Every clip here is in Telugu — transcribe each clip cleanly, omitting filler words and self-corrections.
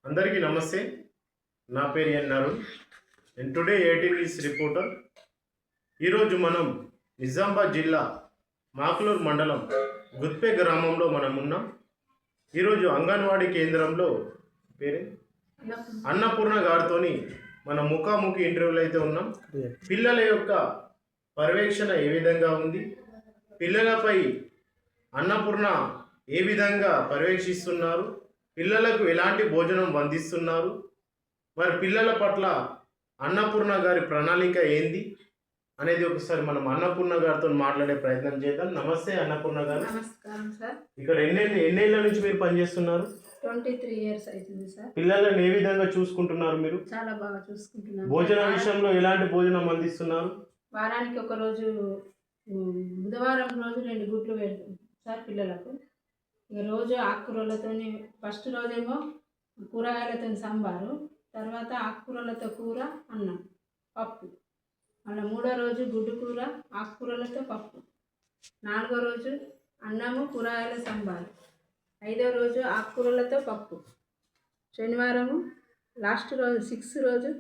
అందరికీ నమస్తే. నా పేరు ఎన్ అరుణ్. నేను టుడే 18 న్యూస్ రిపోర్టర్. ఈరోజు మనం నిజామాబాద్ జిల్లా మాకులూరు మండలం గుత్పే గ్రామంలో మనం ఉన్నాం. ఈరోజు అంగన్వాడీ కేంద్రంలో పేరే అన్నపూర్ణ గారితో మన ముఖాముఖి ఇంటర్వ్యూలో అయితే ఉన్నాం. పిల్లల యొక్క పర్యవేక్షణ ఏ విధంగా ఉంది, పిల్లలపై అన్నపూర్ణ ఏ విధంగా పర్యవేక్షిస్తున్నారు, పిల్లలకు ఎలాంటి భోజనం అందిస్తున్నారు, మరి పిల్లల పట్ల అన్నపూర్ణ గారి ప్రణాళిక ఏంది అనేది ఒకసారి మనం అన్నపూర్ణ గారితో మాట్లాడే ప్రయత్నం చేద్దాం. నమస్తే అన్నపూర్ణ గారు. నమస్కారం సార్. ఇక్కడ ఎన్నేళ్ళ నుంచి మీరు పనిచేస్తున్నారు? 23 years అవుతుంది సార్. పిల్లలను ఏ విధంగా చూసుకుంటున్నారు మీరు? చాలా బాగా చూసుకుంటున్నాను. భోజన విషయంలో ఎలాంటి భోజనం అందిస్తున్నారు? వారానికి ఒక రోజు బుధవారం రోజు 2 గుడ్లు పెడతాం సార్ పిల్లలకు. ఇక రోజు ఆకుకూరలతో, ఫస్ట్ రోజేమో కూరగాయలతో సాంబారు, తర్వాత ఆకుకూరలతో కూర, అన్నం, పప్పు. మళ్ళీ 3వ రోజు గుడ్డు కూర ఆకుకూరలతో పప్పు, 4వ రోజు అన్నము కూరగాయల సాంబారు, 5వ రోజు ఆకుకూరలతో పప్పు, శనివారము లాస్ట్ రోజు 6th రోజు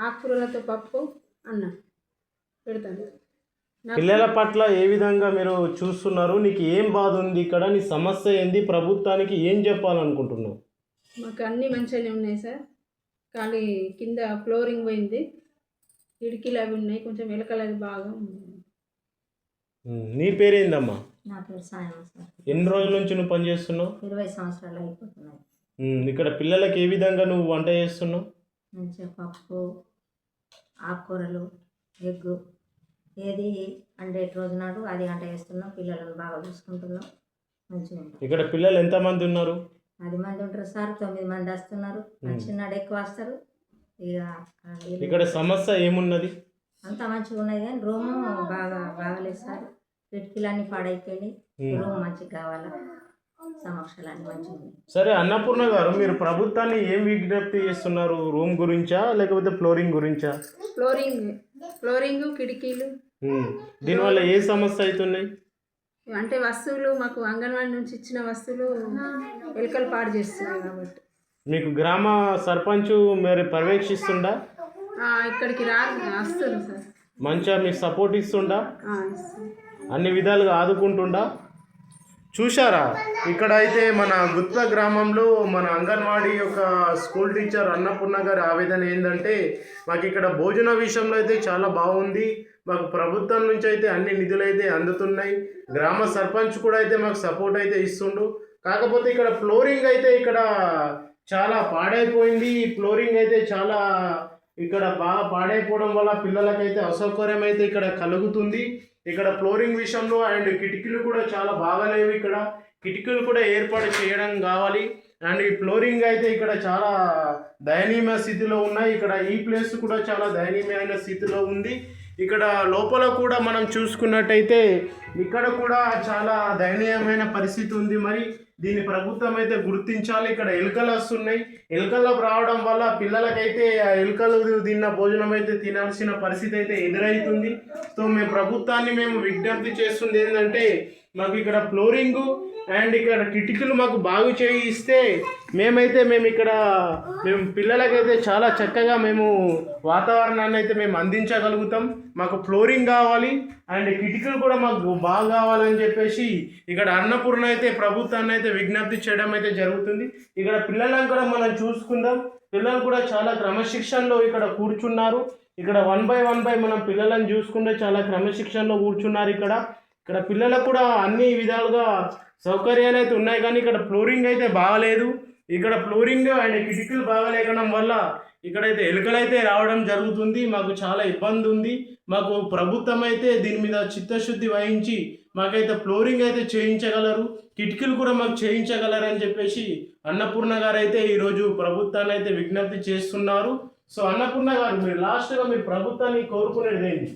ఆకుకూరలతో పప్పు, అన్నం పెడతాను. పిల్లల పట్ల ఏ విధంగా మీరు చూస్తున్నారు? నీకు ఏం బాధ ఉంది ఇక్కడ? నీ సమస్య ఏంది? ప్రభుత్వానికి ఏం చెప్పాలనుకుంటున్నావు? మాకు అన్నీ మంచిగానే ఉన్నాయి సార్. ఖాళీ కింద ఫ్లోరింగ్ పోయింది, కిటికీలు అవి ఉన్నాయి, కొంచెం ఎలకలు అది బాగా ఉంది. నీ పేరేందమ్మా? నా పేరు సాయం సార్. ఎన్ని రోజుల నుంచి నువ్వు పని చేస్తున్నావు? 20 సంవత్సరాలు అయిపోతున్నాయి. ఇక్కడ పిల్లలకి ఏ విధంగా నువ్వు వంట చేస్తున్నావు? మంచిగా పప్పు, ఆకుకూరలు, ఎగ్గు, ఏది అంటే రోజు నాడు అది గంట వేస్తున్నాం. పిల్లలను బాగా చూసుకుంటున్నాం. మంచిగా ఉంటాం. ఇక్కడ పిల్లలు ఎంతమంది ఉన్నారు? 10 మంది ఉంటారు సార్. 9 మంది వస్తున్నారు. చిన్నాడు ఎక్కువ వస్తారు. ఇక్కడ సమస్య ఏమున్నది? అంతా మంచిగా ఉన్నది కానీ రూము బాగలేదు సార్. కిటికీలన్నీ పాడైపోయినాయి. రూమ్ మంచిగా కావాలా, సమక్షాలన్నీ మంచిగా ఉన్నాయి. సరే అన్నపూర్ణ గారు, మీరు ప్రభుత్వాన్ని ఏం విజ్ఞప్తి చేస్తున్నారు? రూమ్ గురించా లేకపోతే ఫ్లోరింగ్ గురించా? ఫ్లోరింగ్ కిటికీలు. దీనివల్ల ఏ సమస్య అవుతున్నాయి? అంటే వస్తువులు మాకు అంగన్వాడీ నుంచి ఇచ్చిన వస్తువులు ఎలుకలు పాడు చేస్తున్నాయి కాబట్టి. మీకు గ్రామ సర్పంచ్ మీరు పర్యవేక్షిస్తుండా? ఇక్కడికి వస్తుంది సార్. మంచిగా మీకు సపోర్ట్ ఇస్తుండా? ఇస్తుంది. అన్ని విధాలుగా ఆదుకుంటుండా? చూశారా, ఇక్కడ అయితే మన గుత్ప గ్రామంలో మన అంగన్వాడీ యొక్క స్కూల్ టీచర్ అన్నపూర్ణ గారి ఆవేదన ఏంటంటే, మాకు ఇక్కడ భోజన విషయంలో అయితే చాలా బాగుంది, మాకు ప్రభుత్వం నుంచి అయితే అన్ని నిధులు అయితే అందుతున్నాయి, గ్రామ సర్పంచ్ కూడా అయితే మాకు సపోర్ట్ అయితే ఇస్తుండు. కాకపోతే ఇక్కడ ఫ్లోరింగ్ అయితే ఇక్కడ చాలా పాడైపోయింది. ఈ ఫ్లోరింగ్ అయితే చాలా ఇక్కడ బాగా పాడైపోవడం వల్ల పిల్లలకైతే అసౌకర్యం అయితే ఇక్కడ కలుగుతుంది. ఇక్కడ ఫ్లోరింగ్ విషయంలో అండ్ కిటికీలు కూడా చాలా బాగాలేవు. ఇక్కడ కిటికీలు కూడా ఏర్పాటు చేయడం కావాలి. అండ్ ఈ ఫ్లోరింగ్ అయితే ఇక్కడ చాలా దయనీయమైన స్థితిలో ఉన్నాయి. ఇక్కడ ఈ ప్లేస్ కూడా చాలా దయనీయమైన స్థితిలో ఉంది. ఇక్కడ లోపల కూడా మనం చూసుకున్నట్టయితే ఇక్కడ కూడా చాలా దయనీయమైన పరిస్థితి ఉంది. మరి దీన్ని ప్రభుత్వం అయితే గుర్తించాలి. ఇక్కడ ఎలుకలు వస్తున్నాయి. ఎలుకలు రావడం వల్ల పిల్లలకైతే ఆ ఎలుకలు తిన్న భోజనం అయితే తినాల్సిన పరిస్థితి అయితే ఎదురవుతుంది. సో మేము ప్రభుత్వాన్ని విజ్ఞప్తి చేస్తుంది ఏంటంటే, మాకు ఇక్కడ ఫ్లోరింగు అండ్ ఇక్కడ కిటికీలు మాకు బాగు చేయిస్తే మేము ఇక్కడ పిల్లలకైతే చాలా చక్కగా వాతావరణాన్ని అయితే అందించగలుగుతాం. మాకు ఫ్లోరింగ్ కావాలి అండ్ కిటికీలు కూడా మాకు బాగా కావాలని చెప్పేసి ఇక్కడ అన్నపూర్ణ అయితే ప్రభుత్వాన్ని అయితే విజ్ఞప్తి చేయడం అయితే జరుగుతుంది. ఇక్కడ పిల్లలను కూడా మనం చూసుకుందాం. పిల్లలు కూడా చాలా క్రమశిక్షణలో ఇక్కడ కూర్చున్నారు. ఇక్కడ 1 by 1 మనం పిల్లలను చూసుకుంటే చాలా క్రమశిక్షణలో కూర్చున్నారు. ఇక్కడ పిల్లలకు కూడా అన్ని విధాలుగా సౌకర్యాలు అయితే ఉన్నాయి, కానీ ఇక్కడ ఫ్లోరింగ్ అయితే బాగలేదు. ఇక్కడ ఫ్లోరింగ్ అండ్ కిటికీలు బాగలేకడం వల్ల ఇక్కడైతే ఎలుకలు అయితే రావడం జరుగుతుంది. మాకు చాలా ఇబ్బంది ఉంది. మాకు ప్రభుత్వం అయితే దీని మీద చిత్తశుద్ధి వహించి మాకైతే ఫ్లోరింగ్ అయితే చేయించగలరు, కిటికీలు కూడా మాకు చేయించగలరు అని చెప్పేసి అన్నపూర్ణ గారు అయితే ఈరోజు ప్రభుత్వాన్ని అయితే విజ్ఞప్తి చేస్తున్నారు. సో అన్నపూర్ణ గారు, మీరు లాస్ట్గా మీరు ప్రభుత్వాన్ని కోరుకునేది ఏంటి?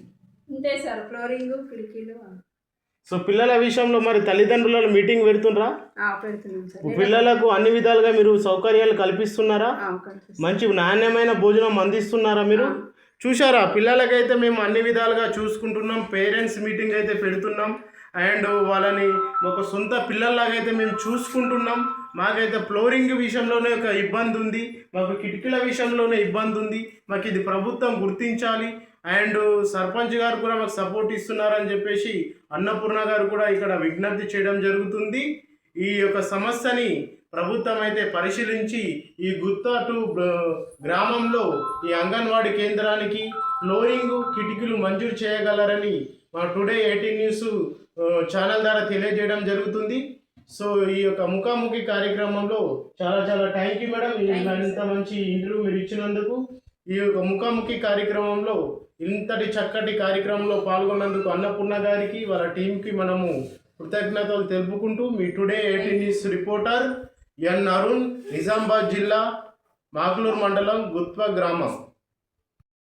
అంతే సార్, ఫ్లోరింగ్ కిటికీలు. సో పిల్లల విషయంలో మరి తల్లిదండ్రులను మీటింగ్ పెడుతున్నారా? పెడుతున్నాం సార్. పిల్లలకు అన్ని విధాలుగా మీరు సౌకర్యాలు కల్పిస్తున్నారా? మంచి నాణ్యమైన భోజనం అందిస్తున్నారా మీరు? చూసారా, పిల్లలకైతే మేము అన్ని విధాలుగా చూసుకుంటున్నాం. పేరెంట్స్ మీటింగ్ అయితే పెడుతున్నాం అండ్ వాళ్ళని ఒక సొంత పిల్లల్లాగా అయితే మేము చూసుకుంటున్నాం. మాకైతే ఫ్లోరింగ్ విషయంలోనే ఒక ఇబ్బంది ఉంది, మాకు కిటికీల విషయంలోనే ఇబ్బంది ఉంది. మాకు ఇది ప్రభుత్వం గుర్తించాలి. అండ్ సర్పంచ్ గారు కూడా మాకు సపోర్ట్ ఇస్తున్నారని చెప్పేసి అన్నపూర్ణ గారు కూడా ఇక్కడ విజ్ఞప్తి చేయడం జరుగుతుంది. ఈ యొక్క సమస్యని ప్రభుత్వం అయితే పరిశీలించి ఈ గుత్తా టు గ్రామంలో ఈ అంగన్వాడీ కేంద్రానికి ఫ్లోరింగ్ కిటికీలు మంజూరు చేయగలరని మా టుడే 18 న్యూస్ ఛానల్ ద్వారా తెలియజేయడం జరుగుతుంది. సో ఈ యొక్క ముఖాముఖి కార్యక్రమంలో చాలా చాలా థ్యాంక్ యూ మేడం, ఇంత మంచి ఇంటర్వ్యూ మీరు ఇచ్చినందుకు. ఈ యొక్క ముఖాముఖి కార్యక్రమంలో ఇంతటి చక్కటి కార్యక్రమంలో పాల్గొన్నందుకు అన్నపూర్ణ గారికి వాళ్ళ టీంకి మనము కృతజ్ఞతలు తెలుపుకుంటూ మీ టుడే 18 న్యూస్ రిపోర్టర్ ఎన్ అరుణ్, నిజామాబాద్ జిల్లా మాగ్లూర్ మండలం గుత్వ గ్రామం.